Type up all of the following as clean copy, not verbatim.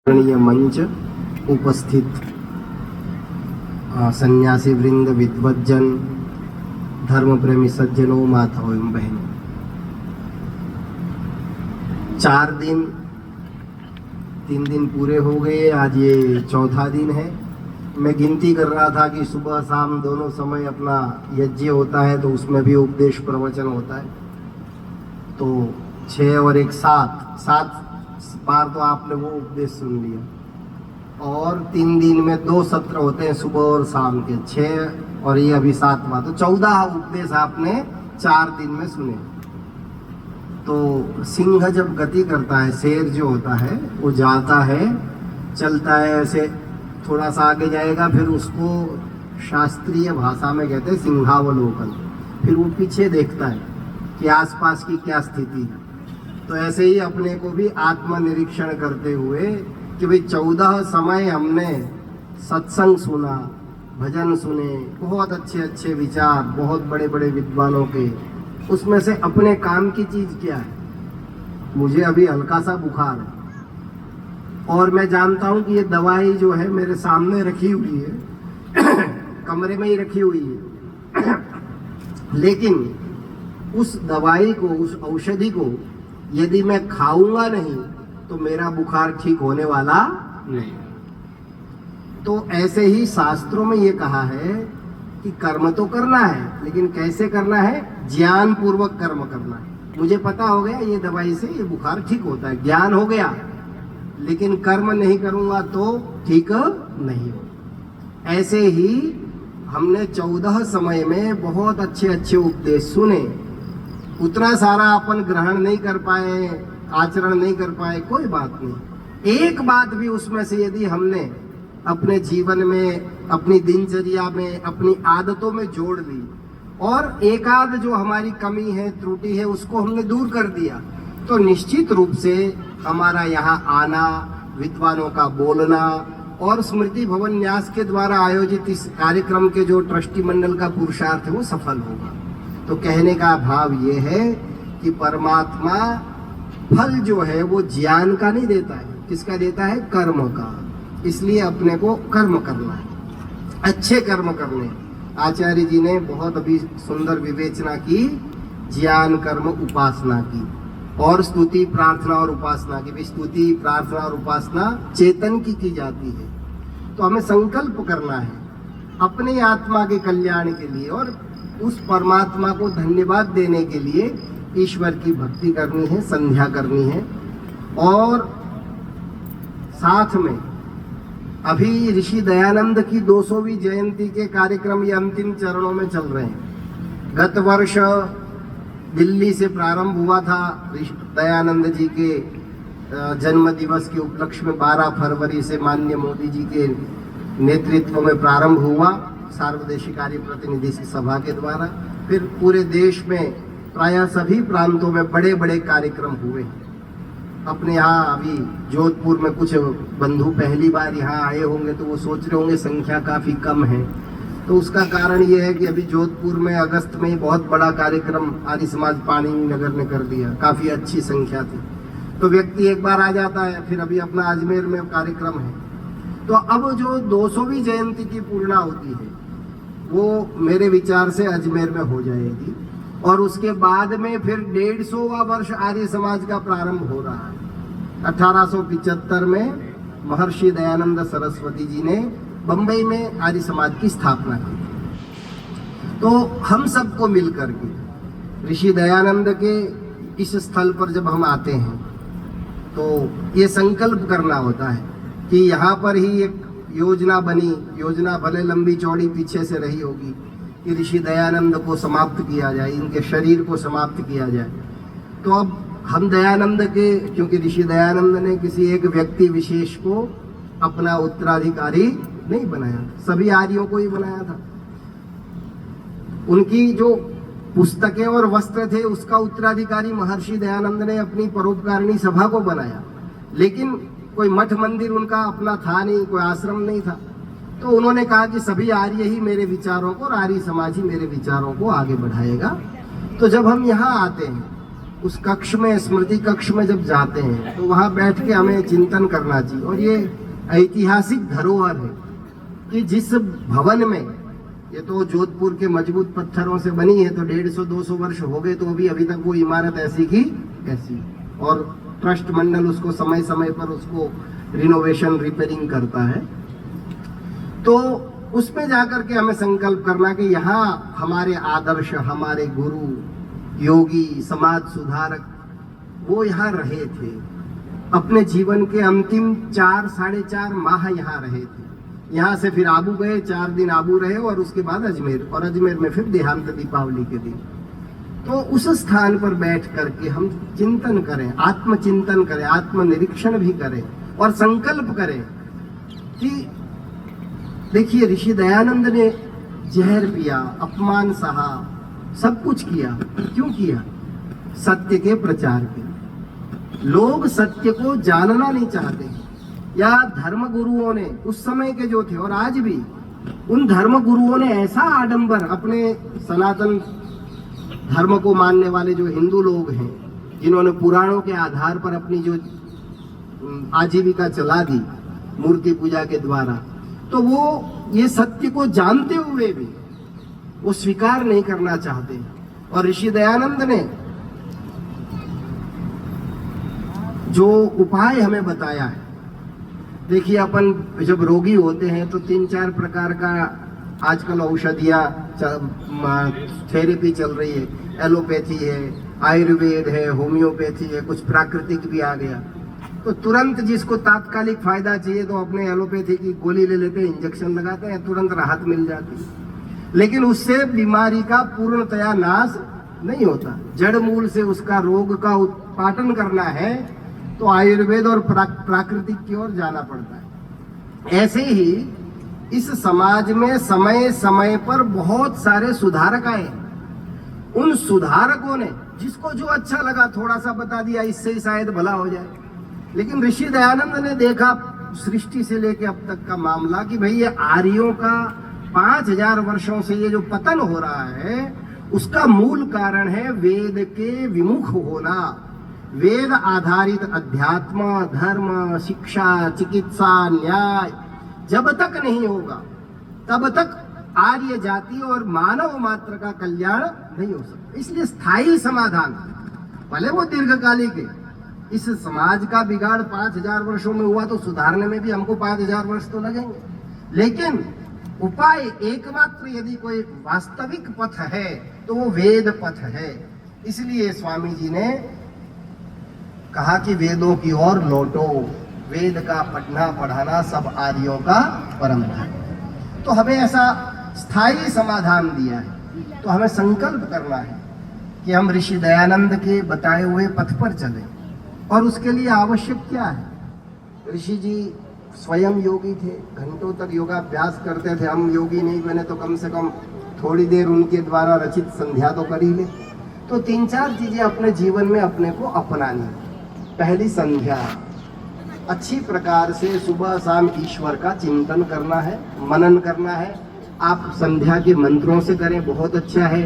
मंच उपस्थित सन्यासी वृंद, विद्वज्जन, धर्म प्रेमी सज्जनों, माताओं एवं बहनों, 4 दिन 3 दिन पूरे हो गए। आज ये चौथा दिन है। मैं गिनती कर रहा था कि सुबह शाम दोनों समय अपना यज्ञ होता है, तो उसमें भी उपदेश प्रवचन होता है। तो 6 और 1 7 बार तो आपने वो उपदेश सुन लिया। और 3 दिन में 2 सत्र होते हैं, सुबह और शाम के, 6 और ये अभी 7वां, तो 14 उपदेश आपने 4 दिन में सुने। तो सिंह जब गति करता है, शेर जो होता है वो जाता है, चलता है, ऐसे थोड़ा सा आगे जाएगा, फिर उसको शास्त्रीय भाषा में कहते हैं सिंहावलोकन। फिर वो पीछे देखता है कि आसपास की क्या स्थिति है। तो ऐसे ही अपने को भी आत्मनिरीक्षण करते हुए कि भाई 14 समय हमने सत्संग सुना, भजन सुने, बहुत अच्छे अच्छे विचार, बहुत बड़े बड़े विद्वानों के, उसमें से अपने काम की चीज क्या है? मुझे अभी हल्का सा बुखार है और मैं जानता हूं कि ये दवाई जो है मेरे सामने रखी हुई है कमरे में ही रखी हुई है लेकिन उस दवाई को, उस औषधि को यदि मैं खाऊंगा नहीं तो मेरा बुखार ठीक होने वाला नहीं। तो ऐसे ही शास्त्रों में ये कहा है कि कर्म तो करना है, लेकिन कैसे करना है? ज्ञान पूर्वक कर्म करना है। मुझे पता हो गया ये दवाई से ये बुखार ठीक होता है, ज्ञान हो गया, लेकिन कर्म नहीं करूंगा तो ठीक नहीं हो। ऐसे ही हमने 14 समय में बहुत अच्छे अच्छे उपदेश सुने। उतना सारा अपन ग्रहण नहीं कर पाए, आचरण नहीं कर पाए, कोई बात नहीं। एक बात भी उसमें से यदि हमने अपने जीवन में, अपनी दिनचर्या में, अपनी आदतों में जोड़ ली और एकाध जो हमारी कमी है, त्रुटि है, उसको हमने दूर कर दिया, तो निश्चित रूप से हमारा यहाँ आना, विद्वानों का बोलना और स्मृति भवन न्यास के द्वारा आयोजित इस कार्यक्रम के जो ट्रस्टी मंडल का पुरुषार्थ है वो सफल होगा। तो कहने का भाव ये है कि परमात्मा फल जो है वो ज्ञान का नहीं देता है, किसका देता है? कर्म का। इसलिए अपने को कर्म करना है, अच्छे कर्म करने। आचार्य जी ने बहुत अभी सुंदर विवेचना की, ज्ञान कर्म उपासना की और स्तुति प्रार्थना और उपासना की। स्तुति प्रार्थना और उपासना चेतन की जाती है। तो हमें संकल्प करना है अपनी आत्मा के कल्याण के लिए और उस परमात्मा को धन्यवाद देने के लिए ईश्वर की भक्ति करनी है, संध्या करनी है। और साथ में अभी ऋषि दयानंद की 200वीं जयंती के कार्यक्रम ये अंतिम चरणों में चल रहे हैं। गत वर्ष दिल्ली से प्रारंभ हुआ था ऋषि दयानंद जी के जन्म दिवस के उपलक्ष्य में 12 फरवरी से माननीय मोदी जी के नेतृत्व में प्रारंभ हुआ सार्वदेशिक कार्य प्रतिनिधि सभा के द्वारा। फिर पूरे देश में प्रायः सभी प्रांतों में बड़े बड़े कार्यक्रम हुए। अपने यहाँ अभी जोधपुर में कुछ बंधु पहली बार यहाँ आए होंगे तो वो सोच रहे होंगे संख्या काफ़ी कम है। तो उसका कारण ये है कि अभी जोधपुर में अगस्त में ही बहुत बड़ा कार्यक्रम आर्य समाज पानी नगर ने कर दिया, काफ़ी अच्छी संख्या थी। तो व्यक्ति एक बार आ जाता है, फिर अभी अपना अजमेर में कार्यक्रम है। तो अब जो 200वीं जयंती की पूर्णाहुति है वो मेरे विचार से अजमेर में हो जाएगी और उसके बाद में फिर 150वां वर्ष आर्य समाज का प्रारंभ हो रहा है। 1875 में महर्षि दयानंद सरस्वती जी ने बंबई में आर्य समाज की स्थापना की। तो हम सबको मिलकर के ऋषि दयानंद के इस स्थल पर जब हम आते हैं तो ये संकल्प करना होता है कि यहाँ पर ही एक योजना बनी। योजना भले लंबी चौड़ी पीछे से रही होगी कि ऋषि दयानंद को समाप्त किया जाए, इनके शरीर को समाप्त किया जाए। तो अब हम दयानंद के, क्योंकि ऋषि दयानंद ने किसी एक व्यक्ति विशेष को अपना उत्तराधिकारी नहीं बनाया, सभी आर्यों को ही बनाया था। उनकी जो पुस्तकें और वस्त्र थे उसका उत्तराधिकारी महर्षि दयानंद ने अपनी परोपकारिणी सभा को बनाया, लेकिन कोई मठ मंदिर उनका अपना था नहीं, कोई आश्रम नहीं था। तो उन्होंने कहा कि सभी आर्य ही मेरे विचारों को और आर्य समाज ही मेरे विचारों को आगे बढ़ाएगा। तो जब हम यहाँ आते हैं उस कक्ष में, स्मृति कक्ष में जब जाते हैं तो वहां बैठ के हमें चिंतन करना चाहिए। और ये ऐतिहासिक धरोहर है कि जिस भवन में, ये तो जोधपुर के मजबूत पत्थरों से बनी है, तो 150-200 वर्ष हो गए, तो अभी तक वो इमारत ऐसी की ऐसी, और ट्रस्ट मंडल उसको समय समय पर उसको रिनोवेशन, रिपेयरिंग करता है। तो उसमें जाकर के हमें संकल्प करना कि यहाँ हमारे आदर्श, हमारे गुरु, योगी, समाज सुधारक, वो यहाँ रहे थे। अपने जीवन के अंतिम 4-4.5 माह यहाँ रहे थे। यहाँ से फिर आबू गए, 4 दिन आबू रहे, और उसके बाद अजमेर, और अजमेर में फिर देहांत दीपावली के दिन। तो उस स्थान पर बैठ करके हम चिंतन करें, आत्मचिंतन करें, आत्मनिरीक्षण भी करें, और संकल्प करें कि देखिए, ऋषि दयानंद ने जहर पिया, अपमान सहा, सब कुछ किया। क्यों किया? सत्य के प्रचार के। लोग सत्य को जानना नहीं चाहते, या धर्म गुरुओं ने, उस समय के जो थे और आज भी, उन धर्म गुरुओं ने ऐसा आडंबर, अपने सनातन धर्म को मानने वाले जो हिंदू लोग हैं, जिन्होंने पुराणों के आधार पर अपनी जो आजीविका चला दी मूर्ति पूजा के द्वारा, तो वो ये सत्य को जानते हुए भी वो स्वीकार नहीं करना चाहते। और ऋषि दयानंद ने जो उपाय हमें बताया है, देखिए, अपन जब रोगी होते हैं तो 3-4 प्रकार का आजकल औषधियाँ, थेरेपी चल रही है। एलोपैथी है, आयुर्वेद है, होम्योपैथी है, कुछ प्राकृतिक भी आ गया। तो तुरंत जिसको तात्कालिक फायदा चाहिए तो अपने एलोपैथी की गोली ले लेते हैं, इंजेक्शन लगाते हैं, तुरंत राहत मिल जाती है। लेकिन उससे बीमारी का पूर्णतया नाश नहीं होता। जड़ मूल से उसका रोग का उत्पाटन करना है तो आयुर्वेद और प्राकृतिक की ओर जाना पड़ता है। ऐसे ही इस समाज में समय समय पर बहुत सारे सुधारक आए। उन सुधारकों ने जिसको जो अच्छा लगा थोड़ा सा बता दिया, इससे ही शायद भला हो जाए। लेकिन ऋषि दयानंद ने देखा सृष्टि से लेकर अब तक का मामला कि भाई ये आर्यों का 5000 वर्षों से ये जो पतन हो रहा है, उसका मूल कारण है वेद के विमुख होना। वेद आधारित अध्यात्म, धर्म, शिक्षा, चिकित्सा, न्याय जब तक नहीं होगा तब तक आर्य जाति और मानव मात्र का कल्याण नहीं हो सकता। इसलिए स्थायी समाधान, भले वो दीर्घकालिक है, इस समाज का बिगाड़ 5000 वर्षों में हुआ तो सुधारने में भी हमको 5000 वर्ष तो लगेंगे। लेकिन उपाय एकमात्र यदि कोई वास्तविक पथ है तो वो वेद पथ है। इसलिए स्वामी जी ने कहा कि वेदों की ओर लौटो, वेद का पढ़ना पढ़ाना सब आर्यों का परम धर्म। तो हमें ऐसा स्थायी समाधान दिया है, तो हमें संकल्प करना है कि हम ऋषि दयानंद के बताए हुए पथ पर चलें। और उसके लिए आवश्यक क्या है? ऋषि जी स्वयं योगी थे, घंटों तक योगाभ्यास करते थे। हम योगी नहीं बने तो कम से कम थोड़ी देर उनके द्वारा रचित संध्या तो कर ही ले। तो 3-4 चीजें अपने जीवन में अपने को अपनानी। पहली, संध्या। अच्छी प्रकार से सुबह शाम ईश्वर का चिंतन करना है, मनन करना है। आप संध्या के मंत्रों से करें, बहुत अच्छा है।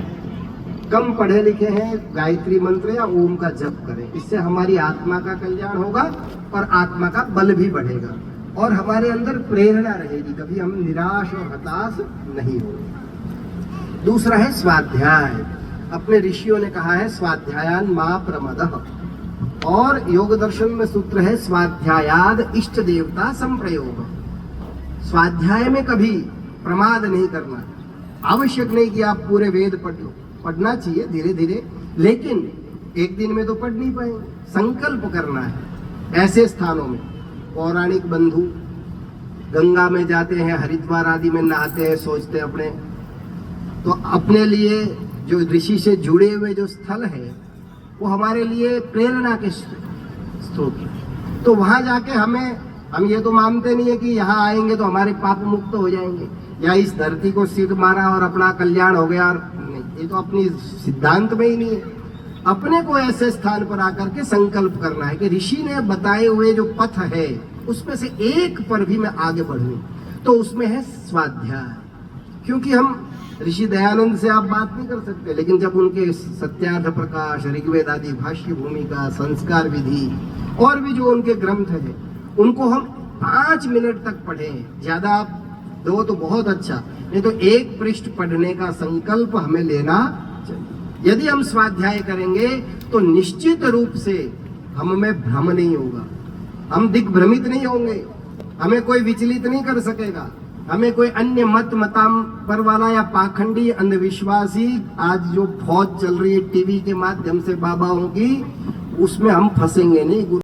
कम पढ़े लिखे हैं, गायत्री मंत्र या ओम का जप करें। इससे हमारी आत्मा का कल्याण होगा और आत्मा का बल भी बढ़ेगा और हमारे अंदर प्रेरणा रहेगी, कभी हम निराश और हताश नहीं होंगे। दूसरा है स्वाध्याय। अपने ऋषियों ने कहा है स्वाध्यायान मा प्रमदः, और योग दर्शन में सूत्र है स्वाध्यायाद इष्ट देवता संप्रयोग। स्वाध्याय में कभी प्रमाद नहीं करना। आवश्यक नहीं कि आप पूरे वेद पढ़ लो, पढ़ना चाहिए धीरे धीरे, लेकिन एक दिन में तो पढ़ नहीं पाएंगे। संकल्प करना है। ऐसे स्थानों में पौराणिक बंधु गंगा में जाते हैं, हरिद्वार आदि में नहाते हैं, सोचते हैं अपने, तो अपने लिए जो ऋषि से जुड़े हुए जो स्थल है वो हमारे लिए प्रेरणा के स्रोत है। तो वहां जाके हम ये तो मानते नहीं है कि यहाँ आएंगे तो हमारे पाप मुक्त हो जाएंगे या इस धरती को सिर मारा और अपना कल्याण हो गया। नहीं, ये तो अपनी सिद्धांत में ही नहीं है। अपने को ऐसे स्थान पर आकर के संकल्प करना है कि ऋषि ने बताए हुए जो पथ है उसमें से एक पर भी मैं आगे बढ़ूं, तो उसमें है स्वाध्याय। क्योंकि हम ऋषि दयानंद से आप बात नहीं कर सकते, लेकिन जब उनके सत्यार्थ प्रकाश, ऋग्वेद आदि भाष्य भूमिका, संस्कार विधि और भी जो उनके ग्रंथ हैं, उनको हम 5 मिनट तक पढ़ें, ज्यादा आप दो तो बहुत अच्छा, नहीं तो 1 पृष्ठ पढ़ने का संकल्प हमें लेना चाहिए। यदि हम स्वाध्याय करेंगे तो निश्चित रूप से हम में भ्रम नहीं होगा, हम दिग्भ्रमित नहीं होंगे, हमें कोई विचलित नहीं कर सकेगा, हमें कोई अन्य मताम पर वाला या पाखंडी अंधविश्वासी आज जो फौज चल रही है टीवी के माध्यम से बाबाओं की, उसमें हम फंसेंगे नहीं।